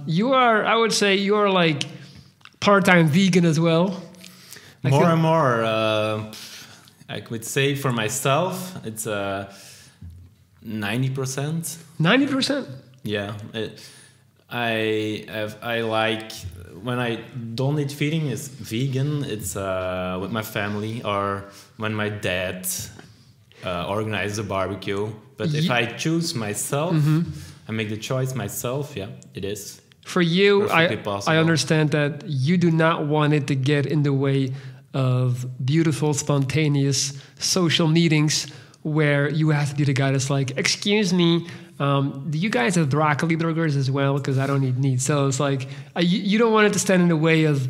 You are, I would say, you are like part-time vegan as well. More and more. I would say for myself, it's 90%. 90%? Yeah. I like when I don't eat feeding is vegan. It's with my family or when my dad organizes a barbecue. But if I choose myself, I make the choice myself. Yeah, it is. For you, I understand that you do not want it to get in the way of beautiful, spontaneous social meetings where you have to be the guy that's like, excuse me, do you guys have broccoli burgers as well? Because I don't eat meat. So it's like, you don't want it to stand in the way of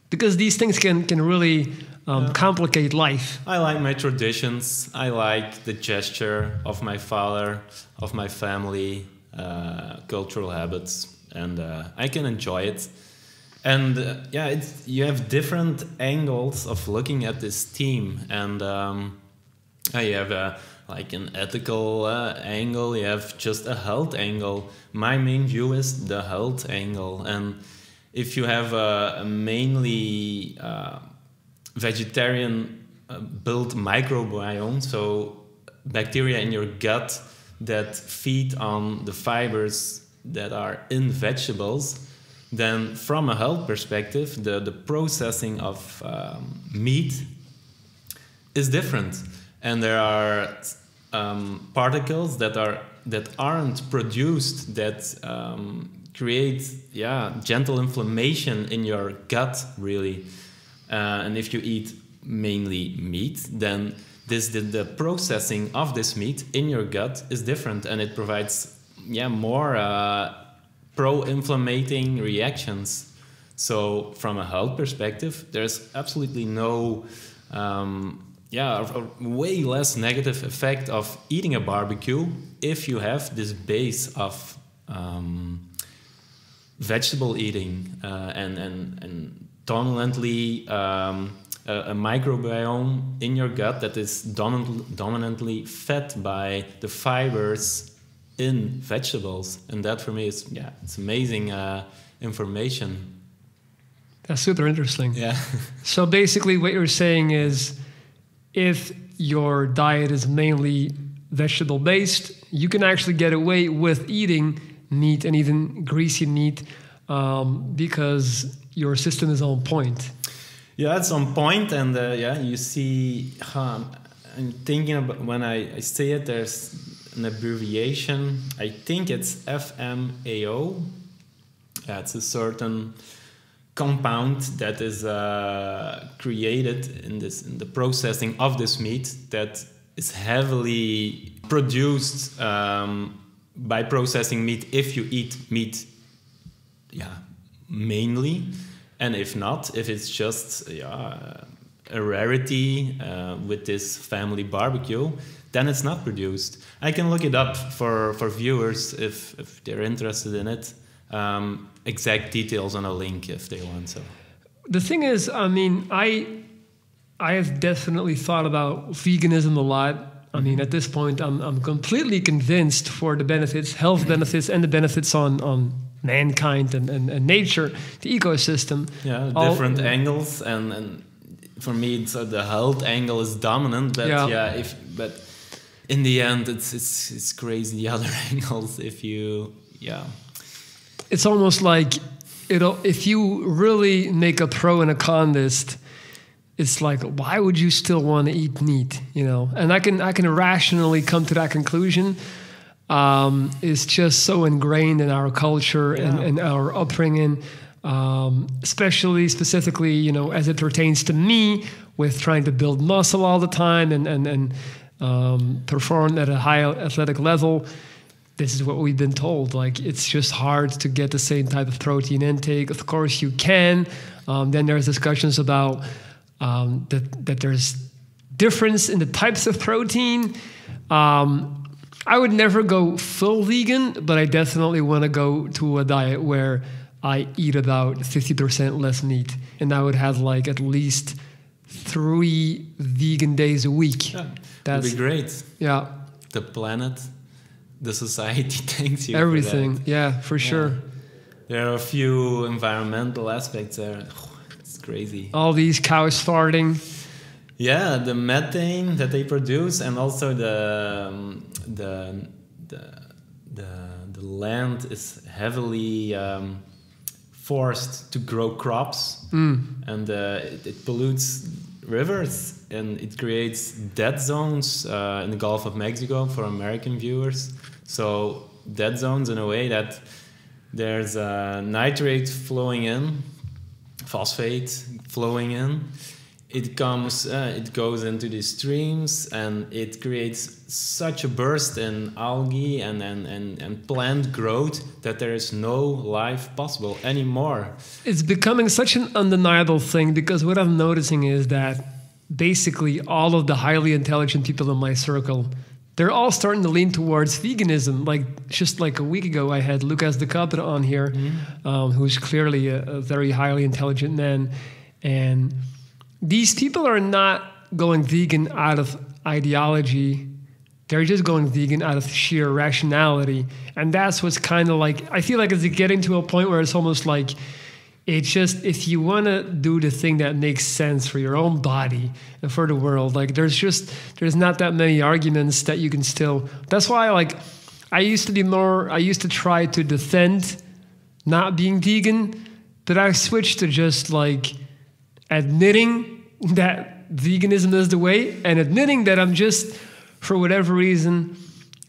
because these things can really complicate life. I like my traditions. I like the gesture of my father, of my family, cultural habits, and I can enjoy it. And you have different angles of looking at this theme, and you have like an ethical angle. You have just a health angle. My main view is the health angle, and if you have a mainly vegetarian built microbiome, so bacteria in your gut that feed on the fibers that are in vegetables, then from a health perspective, the processing of meat is different, and there are particles that aren't produced that create gentle inflammation in your gut, really. And if you eat mainly meat, then the processing of this meat in your gut is different, and it provides more pro-inflammating reactions. So from a health perspective, there's absolutely no a way less negative effect of eating a barbecue if you have this base of vegetable eating and dominantly a microbiome in your gut that is dominantly fed by the fibers in vegetables, and that for me is it's amazing information. That's super interesting. Yeah. So basically what you're saying is if your diet is mainly vegetable based, you can actually get away with eating meat and even greasy meat because your system is on point. Yeah, it's on point, and you see, I'm thinking about when I say it, there's an abbreviation. I think it's FMAO. It's a certain compound that is created in the processing of this meat that is heavily produced by processing meat if you eat meat mainly, and if not, if it's just a rarity with this family barbecue, then it's not produced. I can look it up for viewers if they're interested in it. Exact details on a link if they want. So the thing is, I mean, I have definitely thought about veganism a lot. I mean, at this point, I'm completely convinced for the benefits, health benefits, and the benefits on mankind and nature, the ecosystem. Yeah, different angles, and for me, it's, the health angle is dominant. But but in the end, it's crazy the other angles. If you It's almost like if you really make a pro and a con list, it's like, why would you still want to eat meat? You know, and I can rationally come to that conclusion. It's just so ingrained in our culture and our upbringing, specifically, you know, as it pertains to me, with trying to build muscle all the time and perform at a high athletic level. This is what we've been told. Like, it's just hard to get the same type of protein intake. Of course, you can. Then there's discussions about that there's difference in the types of protein. I would never go full vegan, but I definitely want to go to a diet where I eat about 50% less meat, and I would have like at least 3 vegan days a week. Yeah, that'd be great. Yeah. The planet the society thanks you. Everything, for that. yeah, for sure. There are a few environmental aspects there. It's crazy. All these cows farting. Yeah, the methane that they produce, and also the land is heavily forced to grow crops, and it pollutes rivers, and it creates dead zones in the Gulf of Mexico for American viewers. So dead zones in a way that there's nitrate flowing in, phosphate flowing in. It goes into the streams, and it creates such a burst in algae and plant growth that there is no life possible anymore. It's becoming such an undeniable thing, because what I'm noticing is that basically all of the highly intelligent people in my circle, they're all starting to lean towards veganism. Like just like a week ago, I had Lucas de Capra on here, who's clearly a very highly intelligent man, and these people are not going vegan out of ideology. They're just going vegan out of sheer rationality. And that's what's kind of like, I feel like it's getting to a point where it's almost like, it's just, if you want to do the thing that makes sense for your own body and for the world, like there's not that many arguments that you can still, that's why I used to try to defend not being vegan, but I switched to just like admitting that veganism is the way, and admitting that I'm just, for whatever reason,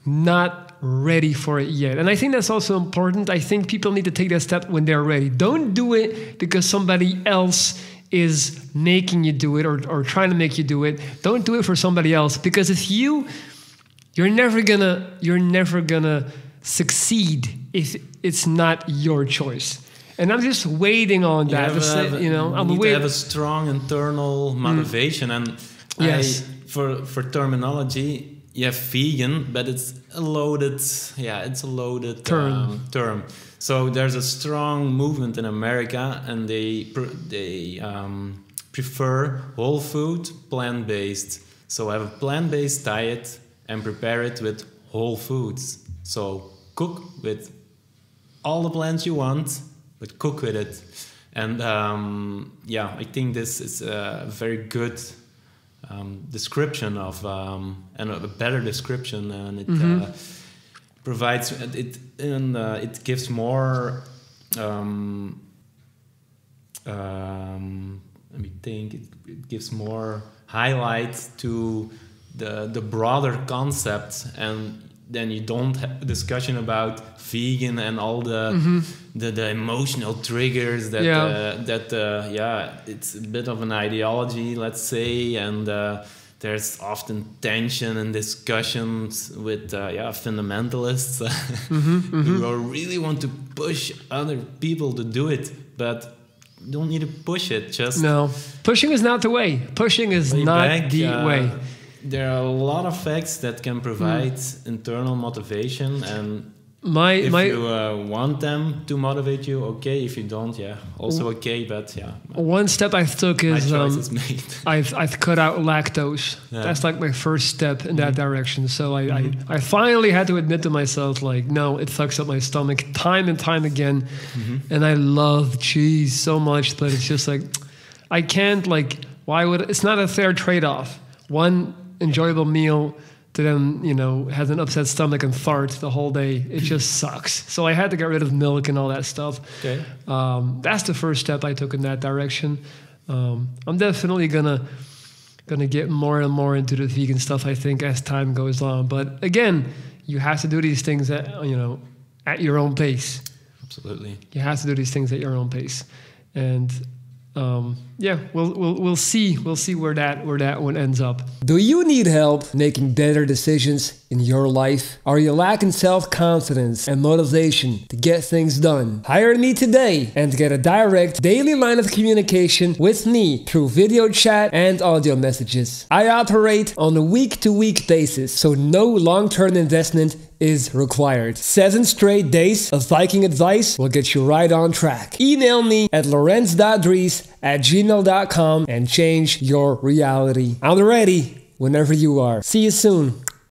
not ready for it yet. And I think that's also important. I think people need to take that step when they're ready. Don't do it because somebody else is making you do it or trying to make you do it. Don't do it for somebody else, because if you're never gonna succeed if it's not your choice. And I'm just waiting on that. You need to have a strong internal motivation. And yes, for terminology, you have vegan, but it's a loaded term. So there's a strong movement in America, and they prefer whole food, plant-based. So have a plant-based diet and prepare it with whole foods. So cook with all the plants you want, but cook with it. And I think this is a very good description of, and a better description, and it provides it, and it gives more. Let me think. It gives more highlight to the broader concept, and then you don't have a discussion about vegan and all the emotional triggers that it's a bit of an ideology, let's say, and there's often tension and discussions with fundamentalists who really want to push other people to do it, but you don't need to push it. No, pushing is not the way. Pushing is not the way. There are a lot of facts that can provide internal motivation, and if you want them to motivate you, okay. If you don't, also okay. But one step I took is my choice is made. I've cut out lactose. That's like my first step in that direction. So I finally had to admit to myself, like, no, it fucks up my stomach time and time again. And I love cheese so much, but it's just like I can't, like, why would it's not a fair trade-off. One enjoyable meal to then, has an upset stomach and fart the whole day. It just sucks. So I had to get rid of milk and all that stuff. Okay. That's the first step I took in that direction. I'm definitely gonna get more and more into the vegan stuff, I think, as time goes on. But again, you have to do these things at your own pace. Absolutely. You have to do these things at your own pace. And we'll see where that one ends up. Do you need help making better decisions in your life? Are you lacking self-confidence and motivation to get things done? Hire me today and get a direct daily line of communication with me through video chat and audio messages. I operate on a week-to-week basis, so no long-term investment is required. 7 straight days of Viking advice will get you right on track. Email me at lorenz.dries@gmail.com and change your reality. I'm ready whenever you are. See you soon.